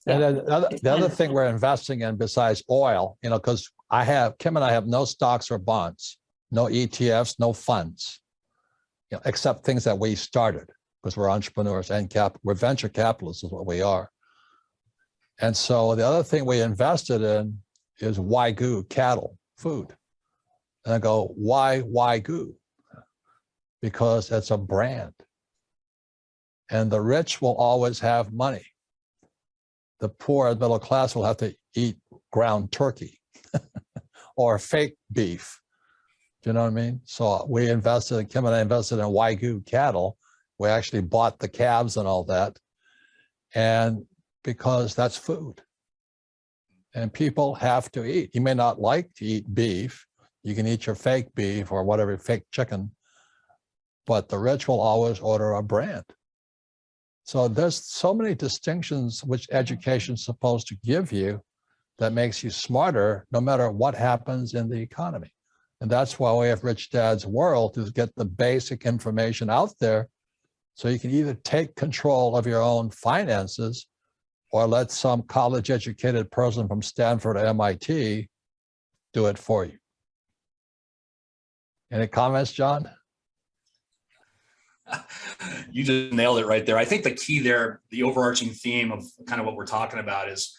And Yeah. then the other thing we're investing in besides oil, because Kim and I have no stocks or bonds, no ETFs, no funds, except things that we started because we're entrepreneurs and we're venture capitalists is what we are. And so the other thing we invested in is Wagyu cattle food. And I go, why Wagyu? Because it's a brand. And the rich will always have money. The poor and middle class will have to eat ground turkey or fake beef. Do you know what I mean? So Kim and I invested in Wagyu cattle. We actually bought the calves and all that. And because that's food. And people have to eat. You may not like to eat beef. You can eat your fake beef or whatever, fake chicken. But the rich will always order a brand. So there's so many distinctions which education's supposed to give you that makes you smarter no matter what happens in the economy. And that's why we have Rich Dad's World, to get the basic information out there so you can either take control of your own finances or let some college educated person from Stanford or MIT do it for you. Any comments, John? You just nailed it right there. I think the key there, the overarching theme of kind of what we're talking about is,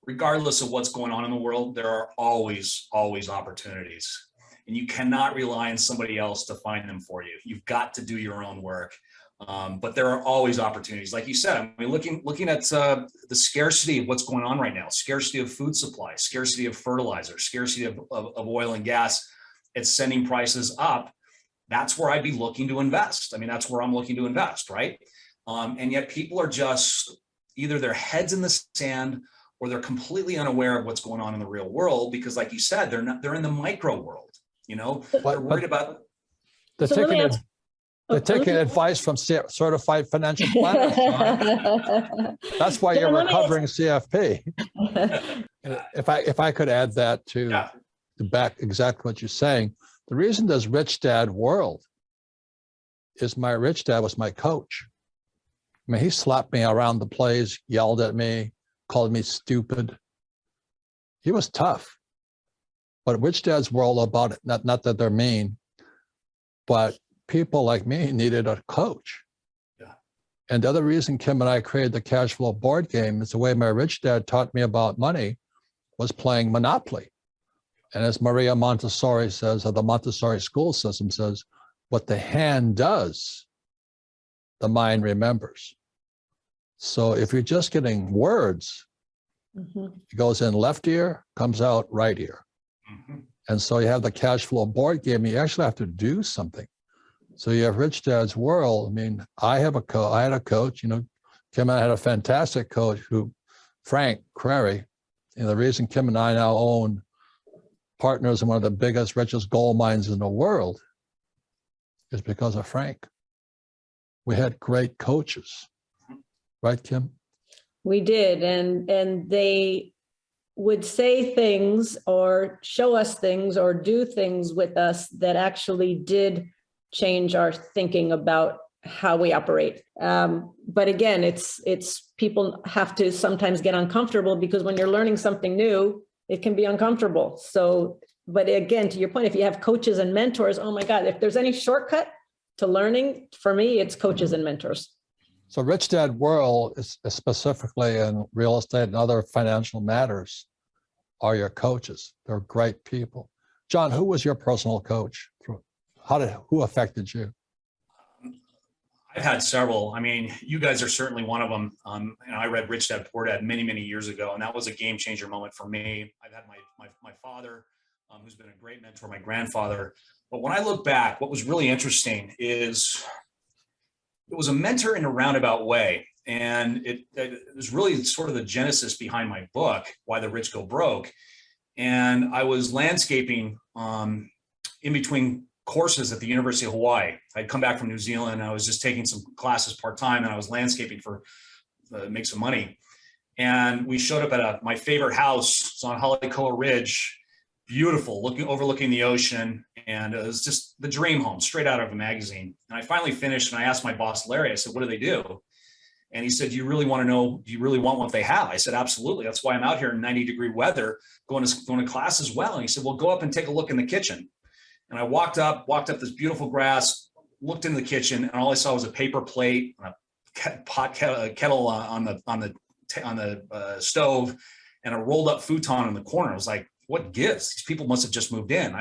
regardless of what's going on in the world, there are always opportunities. And you cannot rely on somebody else to find them for you. You've got to do your own work. But there are always opportunities. Like you said, I mean, looking at the scarcity of what's going on right now, scarcity of food supply, scarcity of fertilizer, scarcity of oil and gas, it's sending prices up. That's where I'd be looking to invest. I mean, that's where I'm looking to invest, right? And yet people are just either their heads in the sand or they're completely unaware of what's going on in the real world because, like you said, they're in the micro world. They're worried about. They're taking advice from certified financial planners. That's why you're recovering CFP. If I could add that to back exactly what you're saying, the reason there's Rich Dad World is my rich dad was my coach. I mean, he slapped me around the place, yelled at me, called me stupid. He was tough. But Rich Dad's World about it, not that they're mean, but people like me needed a coach. Yeah. And the other reason Kim and I created the cash flow board game is the way my rich dad taught me about money was playing Monopoly. And as Maria Montessori says, or the Montessori school system says, what the hand does, the mind remembers. So if you're just getting words, it goes in left ear, comes out right ear. And so you have the cash flow board game, you actually have to do something. So you have Rich Dad's World. I mean, I had a coach, Kim and I had a fantastic coach Frank Crary. The reason Kim and I now own partners in one of the biggest, richest gold mines in the world is because of Frank. We had great coaches, right, Kim? We did, and they would say things or show us things or do things with us that actually did change our thinking about how we operate. But again, it's people have to sometimes get uncomfortable because when you're learning something new, it can be uncomfortable. So, but again, to your point, if you have coaches and mentors, oh my God, if there's any shortcut to learning, for me, it's coaches and mentors. So Rich Dad World is specifically in real estate and other financial matters are your coaches. They're great people. John, who was your personal coach? Who affected you? I've had several. I mean, you guys are certainly one of them. I read Rich Dad Poor Dad many, many years ago, and that was a game changer moment for me. I've had my father, who's been a great mentor, my grandfather. But when I look back, what was really interesting is it was a mentor in a roundabout way. And it was really sort of the genesis behind my book, Why the Rich Go Broke. And I was landscaping in between courses at the University of Hawaii. I'd come back from New Zealand. And I was just taking some classes part-time, and I was landscaping to make some money. And we showed up at my favorite house. It's on Halikoa Ridge, beautiful, overlooking the ocean. And it was just the dream home, straight out of a magazine. And I finally finished, and I asked my boss, Larry, I said, what do they do? And he said, do you really want to know, do you really want what they have? I said, absolutely. That's why I'm out here in 90-degree weather going to class as well. And he said, well, go up and take a look in the kitchen. And I walked up this beautiful grass, looked in the kitchen, and all I saw was a paper plate, a kettle on the stove, and a rolled up futon in the corner. I was like, what gives? These people must have just moved in.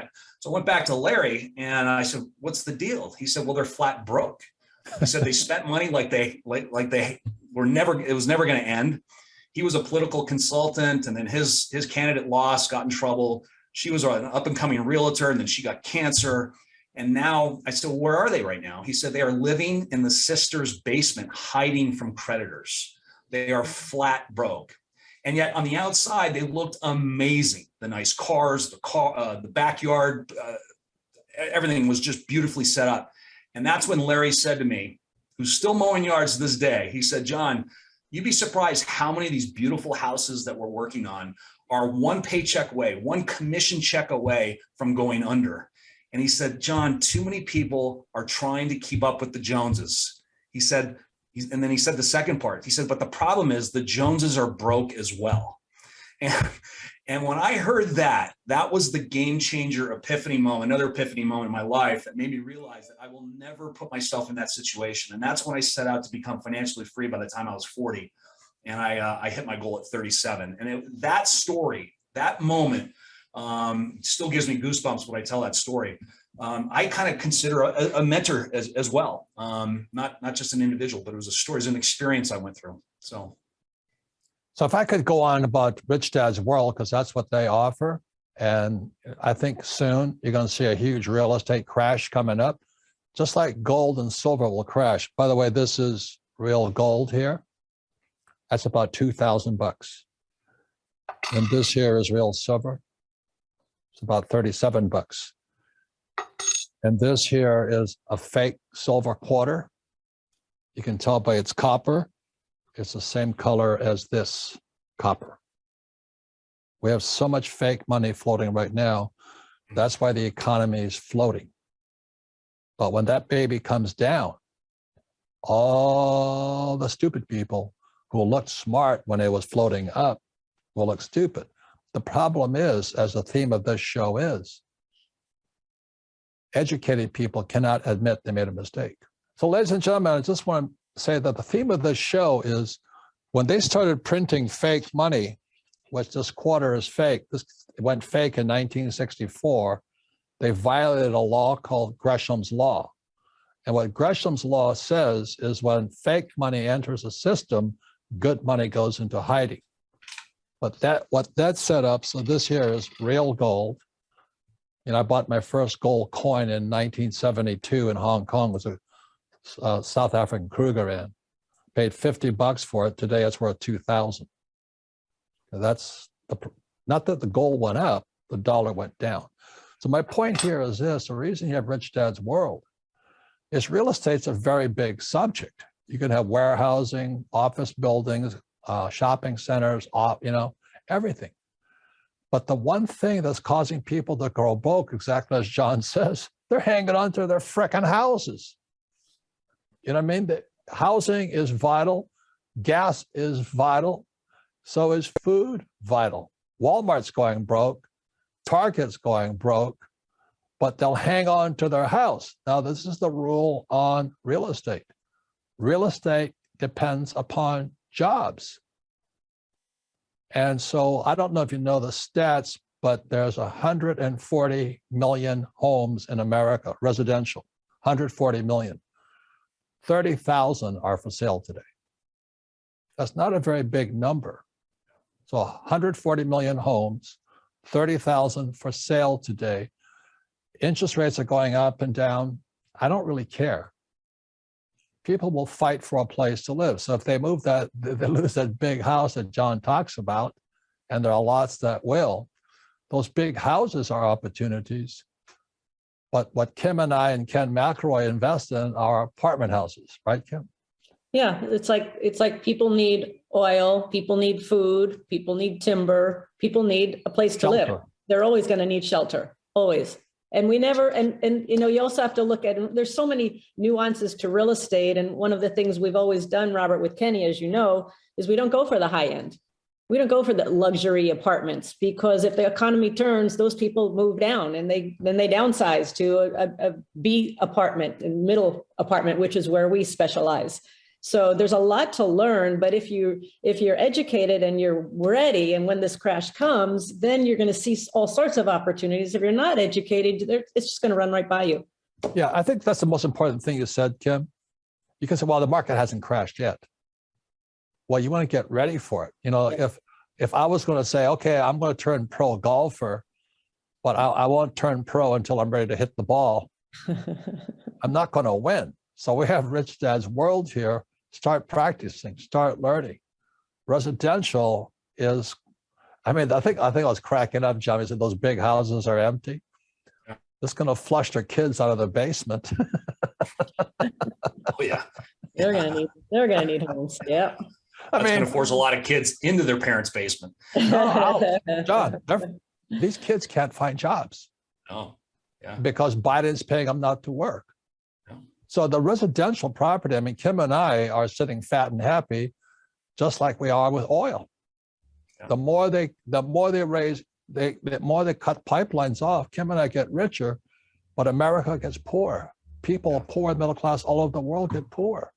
So I went back to Larry and I said, what's the deal? He said, well, they're flat broke. He said they spent money like they were never, it was never going to end. He was a political consultant, and then his candidate lost, got in trouble. She was an up and coming realtor, and then she got cancer. And now I said, well, where are they right now? He said they are living in the sister's basement, hiding from creditors. They are flat broke. And yet on the outside, they looked amazing. The nice cars, the backyard, everything was just beautifully set up. And that's when Larry said to me, who's still mowing yards to this day, he said, John, you'd be surprised how many of these beautiful houses that we're working on are one paycheck away, one commission check away from going under. And he said, John, too many people are trying to keep up with the Joneses. He said, and then he said the second part, he said, but the problem is the Joneses are broke as well. And when I heard that, that was the game changer epiphany moment, another epiphany moment in my life that made me realize that I will never put myself in that situation. And that's when I set out to become financially free by the time I was 40. And I hit my goal at 37. And that story, that moment, still gives me goosebumps when I tell that story. I kind of consider a mentor as well. Not just an individual, but it was a story, it was an experience I went through. So if I could go on about Rich Dad's World, because that's what they offer. And I think soon you're going to see a huge real estate crash coming up, just like gold and silver will crash. By the way, this is real gold here. That's about $2,000. And this here is real silver. It's about $37. And this here is a fake silver quarter. You can tell by its copper. It's the same color as this copper. We have so much fake money floating right now. That's why the economy is floating. But when that baby comes down, all the stupid people who looked smart when it was floating up will look stupid. The problem is, as the theme of this show is, educated people cannot admit they made a mistake. So ladies and gentlemen, I just want to say that the theme of this show is when they started printing fake money, which this quarter is fake, this went fake in 1964, they violated a law called Gresham's Law. And what Gresham's Law says is when fake money enters a system, good money goes into hiding. But what that set up, so this here is real gold. I bought my first gold coin in 1972 in Hong Kong. It was a South African Krugerrand. Paid $50 for it. Today it's worth $2,000. That's not that the gold went up, the dollar went down. So my point here is this: the reason you have Rich Dad's World is real estate's a very big subject. You can have warehousing, office buildings, shopping centers, everything. But the one thing that's causing people to go broke, exactly as John says, they're hanging on to their frickin' houses. You know what I mean? The housing is vital. Gas is vital. So is food vital. Walmart's going broke. Target's going broke. But they'll hang on to their house. Now, this is the rule on real estate. Real estate depends upon jobs. And so I don't know if you know the stats, but there's 140 million homes in America, residential, 140 million. 30,000 are for sale today. That's not a very big number. So 140 million homes, 30,000 for sale today. Interest rates are going up and down. I don't really care. People will fight for a place to live. So if they move that, they lose that big house that John talks about, and there are lots that will. Those big houses are opportunities. But what Kim and I and Ken McElroy invest in are apartment houses, right, Kim? Yeah, it's like people need oil, people need food, people need timber, people need a place to live. They're always going to need shelter, always. And we never, and you know, you also have to look at, there's so many nuances to real estate. And one of the things we've always done, Robert, with Kenny, as you know, is we don't go for the high end. We don't go for the luxury apartments, because if the economy turns, those people move down and then they downsize to a B apartment and middle apartment, which is where we specialize. So there's a lot to learn, but if you're educated and you're ready, and when this crash comes, then you're going to see all sorts of opportunities. If you're not educated, it's just going to run right by you. Yeah, I think that's the most important thing you said, Kim. Because while the market hasn't crashed yet, well, you want to get ready for it. You know, if I was going to say, okay, I'm going to turn pro golfer, but I won't turn pro until I'm ready to hit the ball, I'm not going to win. So we have Rich Dad's World here. Start practicing, start learning. Residential is, I mean, I think I was cracking up, Johnny said those big houses are empty. Yeah. It's going to flush their kids out of the basement. Oh yeah. They're gonna need homes. Yeah. That's going to force a lot of kids into their parents' basement. No, John, these kids can't find jobs. Oh, yeah. Because Biden's paying them not to work. Yeah. So the residential property, I mean, Kim and I are sitting fat and happy, just like we are with oil. Yeah. The more they raise, the more they cut pipelines off, Kim and I get richer, but America gets poor. People, poor, middle class, all over the world get poor.